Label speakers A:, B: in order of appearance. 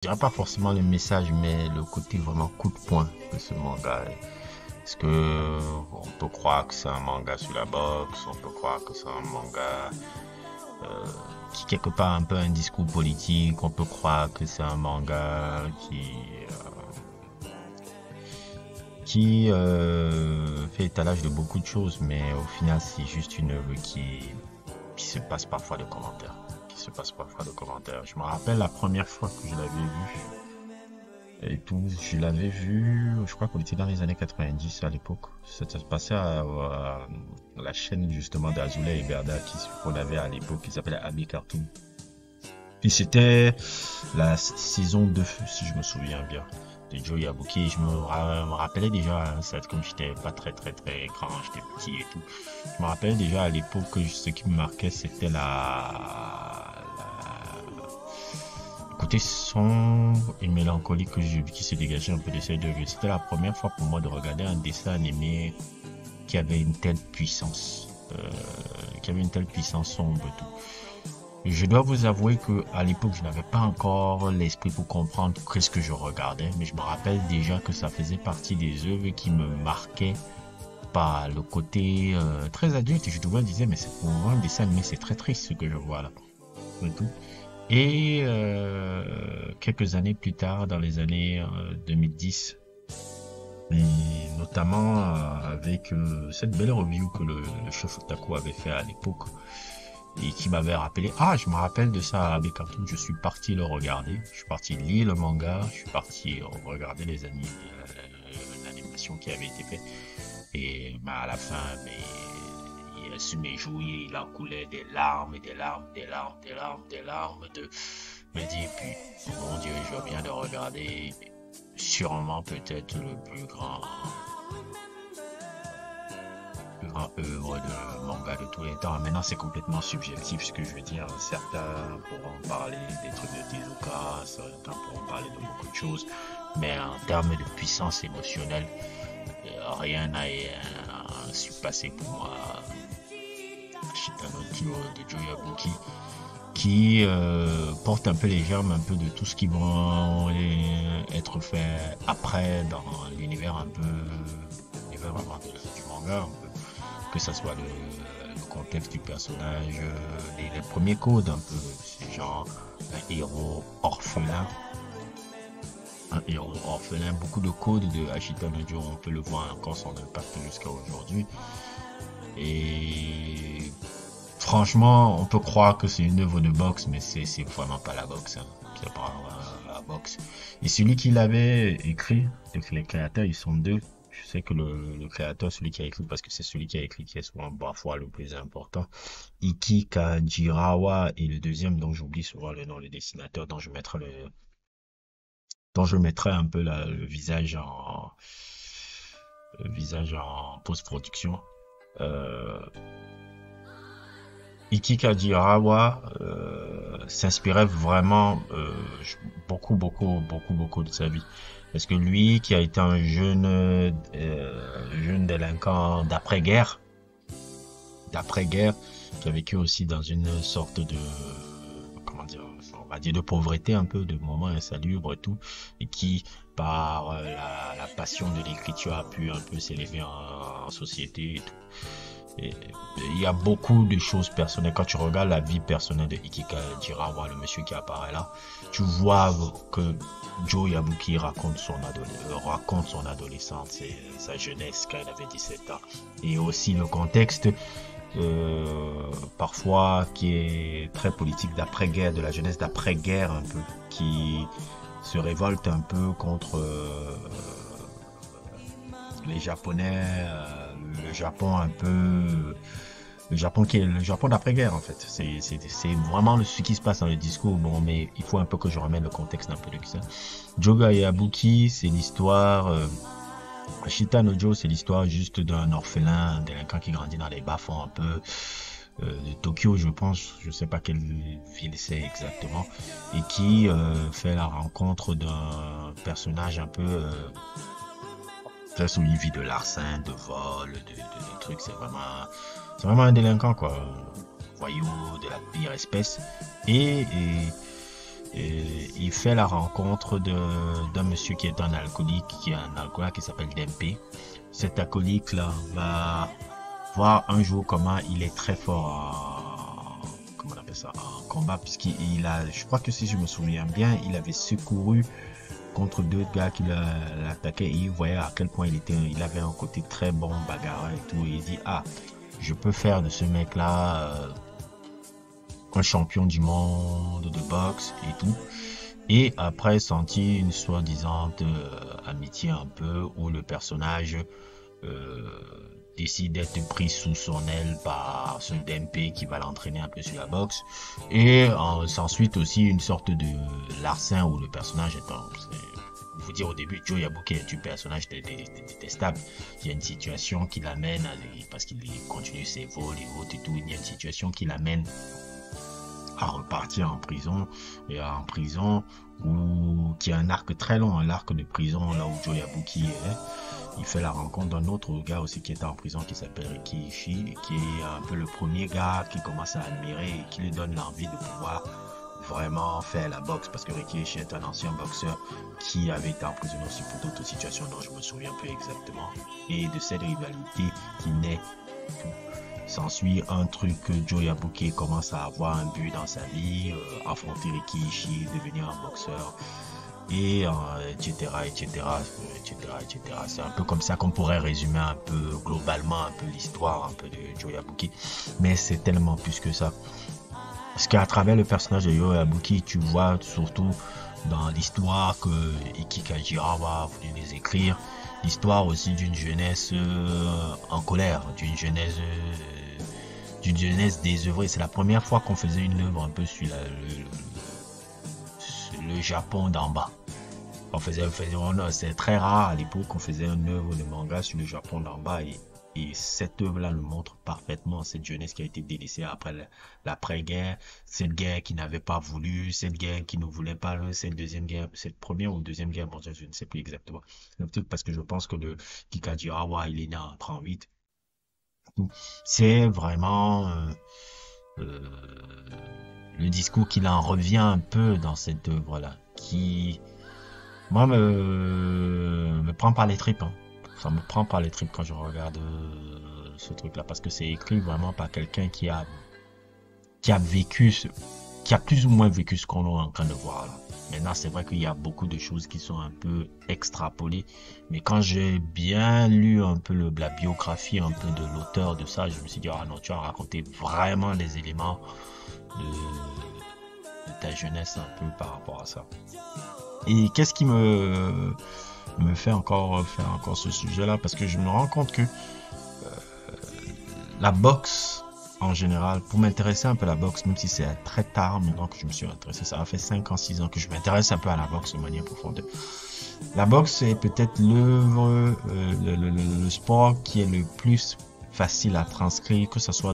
A: Je dirais pas forcément le message, mais le côté vraiment coup de poing de ce manga. Est-ce que on peut croire que c'est un manga sur la boxe, on peut croire que c'est un manga euh, qui quelque part a un peu un discours politique, on peut croire que c'est un manga qui fait étalage de beaucoup de choses, mais au final c'est juste une œuvre qui se passe parfois de commentaires. Qui se passe parfois de commentaires. Je me rappelle la première fois que je l'avais vu et tout, je l'avais vu, je crois qu'on était dans les années 90 à l'époque. Ça se passait à la chaîne justement d'Azulay et Berda qu'on avait à l'époque qui s'appelait Abi Cartoon. Puis c'était la saison 2, si je me souviens bien, de Joe Yabuki. Me rappelais déjà, hein, comme j'étais pas très grand, j'étais petit et tout. Je me rappelais déjà à l'époque que ce qui me marquait, c'était côté sombre et mélancolique que j'ai vu qui se dégageait un peu de cette œuvre. C'était la première fois pour moi de regarder un dessin animé qui avait une telle puissance, qui avait une telle puissance sombre et tout. Je dois vous avouer que à l'époque, je n'avais pas encore l'esprit pour comprendre qu'est-ce que je regardais, mais je me rappelle déjà que ça faisait partie des œuvres qui me marquaient par le côté très adulte. Et je me disais, mais c'est pour un dessin animé, c'est très triste ce que je vois là. Et tout. Et quelques années plus tard, dans les années 2010, et notamment avec cette belle review que le chef Otaku avait fait à l'époque, et qui m'avait rappelé, ah, je me rappelle de ça avec Cartoon, je suis parti le regarder, je suis parti lire le manga, je suis parti regarder l'animation qui avait été faite, et bah, à la fin, sur mes joues, il en coulait des larmes et des larmes, des larmes, des larmes, des larmes de me dire, puis, mon Dieu, je viens de regarder sûrement peut-être le plus grand œuvre de manga de tous les temps. Maintenant, c'est complètement subjectif ce que je veux dire. Certains pourront parler des trucs de Tezuka, certains pourront parler de beaucoup de choses, mais en termes de puissance émotionnelle, rien n'a surpassé pour moi Shitano Kyo de Joe Yabuki qui porte un peu les germes un peu de tout ce qui va être fait après dans l'univers un peu l'univers vraiment du manga un peu, que ça soit le contexte du personnage, les premiers codes un peu, c'est genre un héros orphelin, beaucoup de codes de Ashita Nojo, on peut le voir encore son impact jusqu'à aujourd'hui. Et franchement, on peut croire que c'est une œuvre de boxe, mais c'est vraiment pas la boxe, hein. C'est pas la boxe. Et celui qui l'avait écrit, les créateurs, ils sont deux. Je sais que le créateur, celui qui a écrit, parce que c'est celui qui a écrit qui est souvent parfois le plus important. Iki Kajirawa et le deuxième dont j'oublie souvent le nom, le dessinateur dont je mettrai un peu le visage en post-production. Euh, Iki Kajirawa s'inspirait vraiment beaucoup de sa vie. Parce que lui, qui a été un jeune délinquant d'après-guerre, qui a vécu aussi dans une sorte de, comment dire, on va dire de pauvreté un peu, de moments insalubres et tout, et qui, par la passion de l'écriture, a pu un peu s'élever en société et tout. Et il y a beaucoup de choses personnelles. Quand tu regardes la vie personnelle de Ikika Jirawa, le monsieur qui apparaît là, tu vois que Joe Yabuki raconte son adolescence et sa jeunesse quand il avait 17 ans. Et aussi le contexte, parfois, qui est très politique d'après-guerre, de la jeunesse d'après-guerre un peu, qui se révolte un peu contre les Japonais, le Japon un peu, le Japon qui est le Japon d'après-guerre en fait. C'est vraiment ce qui se passe dans le discours. Bon, mais il faut un peu que je remette le contexte un peu de ça. Joga Yabuki, c'est l'histoire. Ashita no Joe, c'est l'histoire juste d'un orphelin, un délinquant qui grandit dans les bas-fonds un peu de Tokyo, je pense. Je sais pas quelle ville c'est exactement, et qui fait la rencontre d'un personnage un peu où il vit de larcin, de vol, de trucs. C'est vraiment un délinquant, quoi. Voyou de la pire espèce. Et il fait la rencontre d'un monsieur qui est un alcoolique, qui s'appelle Dempé. Cet alcoolique là va voir un jour comment il est très fort comment on appelle ça, en combat, puisqu'il a, je crois que si je me souviens bien, il avait secouru contre deux gars qui l'attaquaient et il voyait à quel point il avait un côté très bon bagarreur et tout. Et il dit, ah, je peux faire de ce mec là un champion du monde de boxe et tout. Et après senti une soi-disant amitié un peu où le personnage décide d'être pris sous son aile par ce Dempé qui va l'entraîner un peu sur la boxe. Et s'ensuit aussi une sorte de larcin où le personnage est il faut dire au début, Joe Yabuki est un personnage détestable. Il y a une situation qui l'amène, parce qu'il continue ses vols et autres et tout, il y a une situation qui l'amène à repartir en prison, où qui a un arc très long, un arc de prison là où Joe Yabuki est. Il fait la rencontre d'un autre gars aussi qui est en prison qui s'appelle Riki Ishii, qui est un peu le premier gars qui commence à admirer et qui lui donne l'envie de pouvoir vraiment faire la boxe, parce que Riki Ishii est un ancien boxeur qui avait été emprisonné aussi pour d'autres situations dont je me souviens plus exactement. Et de cette rivalité qui naît, s'ensuit un truc que Joe Yabuki commence à avoir un but dans sa vie, affronter Riki Ishii, devenir un boxeur, et etc. C'est un peu comme ça qu'on pourrait résumer un peu globalement un peu l'histoire un peu de Joe Yabuki, mais c'est tellement plus que ça. Parce qu'à travers le personnage de Joe Yabuki, tu vois surtout dans l'histoire que Ikki Kajirawa a voulu les écrire, l'histoire aussi d'une jeunesse en colère, d'une jeunesse désœuvrée. C'est la première fois qu'on faisait une œuvre un peu sur le Japon d'en bas. C'est très rare à l'époque qu'on faisait une œuvre de manga sur le Japon d'en bas, et cette œuvre-là le montre parfaitement, cette jeunesse qui a été délaissée après l'après-guerre, cette guerre qui n'avait pas voulu, cette guerre qui ne voulait pas, cette première ou deuxième guerre mondiale, je ne sais plus exactement. Peut-être parce que je pense que le Kikajirawa, il est né en 38. C'est vraiment le discours qu'il en revient un peu dans cette œuvre-là, qui moi me prend par les tripes, hein. Ça me prend par les tripes quand je regarde ce truc-là, parce que c'est écrit vraiment par quelqu'un qui a vécu qui a plus ou moins vécu ce qu'on est en train de voir là. Maintenant, c'est vrai qu'il y a beaucoup de choses qui sont un peu extrapolées, mais quand j'ai bien lu un peu la biographie un peu de l'auteur de ça, je me suis dit, ah non, tu as raconté vraiment les éléments de ta jeunesse un peu par rapport à ça. Et qu'est-ce qui me fait encore faire encore ce sujet-là, parce que je me rends compte que la boxe en général, pour m'intéresser un peu à la boxe, même si c'est très tard maintenant que je me suis intéressé, ça a fait 5 ans, 6 ans que je m'intéresse un peu à la boxe de manière profonde. La boxe, c'est peut-être l'œuvre, le sport qui est le plus facile à transcrire, que ce soit